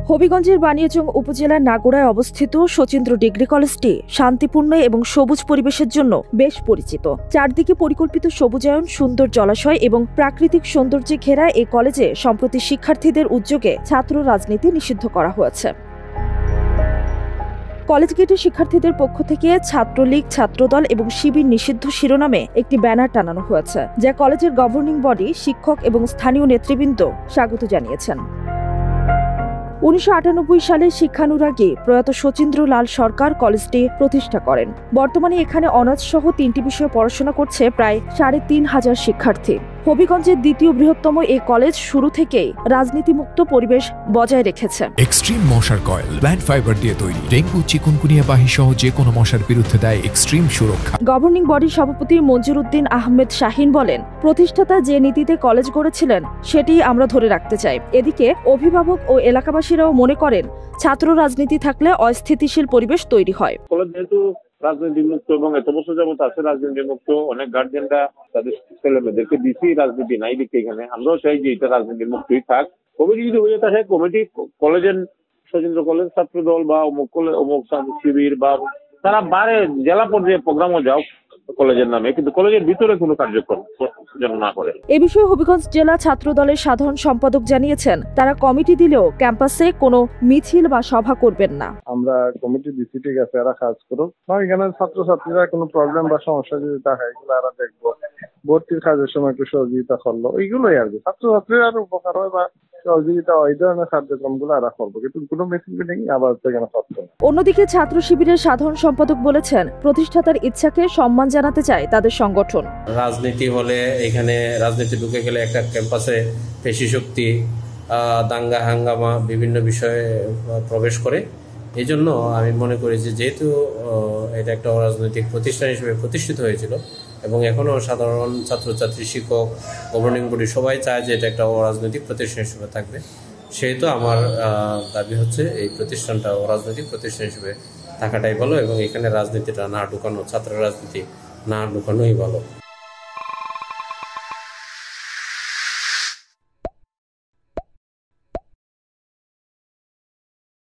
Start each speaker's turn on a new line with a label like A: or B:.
A: হবিগঞ্জের বানিয়াচং উপজেলার নাগোড়ায় অবস্থিত শচীন্দ্র ডিগ্রি কলেজটি শান্তিপূর্ণ এবং সবুজ পরিবেশের জন্য বেশ পরিচিত। চারদিকে পরিকল্পিত সবুজায়ন, সুন্দর জলাশয় এবং প্রাকৃতিক সৌন্দর্যে ঘেরা এই কলেজে সম্প্রতি শিক্ষার্থীদের উদ্যোগে ছাত্র রাজনীতি নিষিদ্ধ করা হয়েছে। কলেজ গেটে শিক্ষার্থীদের পক্ষ থেকে ছাত্রলীগ, ছাত্রদল এবং শিবির নিষিদ্ধ শিরোনামে একটি ব্যানার টানানো হয়েছে, যা কলেজের গভর্নিং বডি, শিক্ষক এবং স্থানীয় নেতৃবৃন্দ স্বাগত জানিয়েছেন। 1998 সালে শিক্ষানুরাগী প্রয়াত শচীন্দ্র লাল সরকার কলেজটি প্রতিষ্ঠা করেন। বর্তমানে এখানে অনার্স সহ 3টি বিষয়ে পড়াশোনা করছে প্রায় 3,500 শিক্ষার্থী। হবিগঞ্জের দ্বিতীয় বৃহত্তম এই কলেজ শুরু থেকেই রাজনীতিমুক্ত পরিবেশ বজায় রেখেছে।
B: এক্সট্রিম মশার কয়েল প্ল্যান্ট ফাইবার দিয়ে তৈরি, ডেঙ্গু, চিকুনগুনিয়া বাহি সহ যে কোনো মশার বিরুদ্ধে দেয় এক্সট্রিম সুরক্ষা।
A: গভর্নিং বডির সভাপতি মঞ্জুর উদ্দিন আহমেদ শাহিন বলেন, প্রতিষ্ঠাতা যে নীতিতে কলেজ গড়েছিলেন সেটি আমরা ধরে রাখতে চাই। এদিকে অভিভাবক ও এলাকাবাসীরাও মনে করেন, ছাত্র রাজনীতি থাকলে অস্থিতিশীল পরিবেশ তৈরি হয়।
C: রাজনীতি মুক্ত এবং এত বছর যাবত আছে রাজনীতি মুক্ত, অনেক গার্জিয়ানরা তাদের ছেলে মেয়েদেরকে দিচ্ছি রাজনীতি নাই দিকে, এখানে আমরাও চাই যে এটা রাজনীতি মুক্তই থাক। কমিটি যদি হয়ে থাকে, কমিটি কলেজের শচীন্দ্র কলেজ ছাত্র দল বা অমুক শিবির বা তারা বারে জেলা পর্যায়ে প্রোগ্রামও যাও কলেজের নামে, কিন্তু কলেজের ভিতরে কোনো কার্যক্রম যেন না করে।
A: এ বিষয়ে হবিগঞ্জ জেলা ছাত্র দলের সাধারণ সম্পাদক জানিয়েছেন, তারা কমিটি দিলেও ক্যাম্পাসে কোনো মিছিল বা সভা করবেন না।
D: আমরা কমিটি দিচ্ছি, ঠিক আছে, এরা কাজ করুক, এখানে ছাত্রছাত্রীরা কোনো প্রবলেম বা সমস্যা যদি থাকে এগুলো এরা দেখবো, ভর্তির কাজের সময় একটু সহযোগিতা করলো, এইগুলোই আর কি। ছাত্রছাত্রীরা উপকার হয় বা সহযোগিতা, ওই ধরনের কার্যক্রম গুলো এরা করবো, কিন্তু কোনো মিছিল মিটিং আবার সেখানে করতে না।
A: অন্যদিকে ছাত্র শিবিরের সাধারণ সম্পাদক বলেছেন, প্রতিষ্ঠাতার ইচ্ছাকে সম্মান জানাতে চায় তাদের সংগঠন।
E: রাজনীতি হলে এখানে রাজনীতি ঢুকে গেলে একটা ক্যাম্পাসে পেশি শক্তি, দাঙ্গা হাঙ্গামা বিভিন্ন বিষয়ে প্রবেশ করে। এই জন্য আমি মনে করি যে যেহেতু এটা একটা অরাজনৈতিক প্রতিষ্ঠান হিসেবে প্রতিষ্ঠিত হয়েছিল এবং এখনও সাধারণ ছাত্রছাত্রী, শিক্ষক, গভর্নিং বডি সবাই চায় যে এটা একটা অরাজনৈতিক প্রতিষ্ঠান হিসেবে থাকবে, সেহেতু আমার দাবি হচ্ছে এই প্রতিষ্ঠানটা অরাজনৈতিক প্রতিষ্ঠান হিসেবে থাকাটাই ভালো এবং এখানে রাজনীতিটা না ঢুকানো, ছাত্র রাজনীতি না ঢুকানোই ভালো।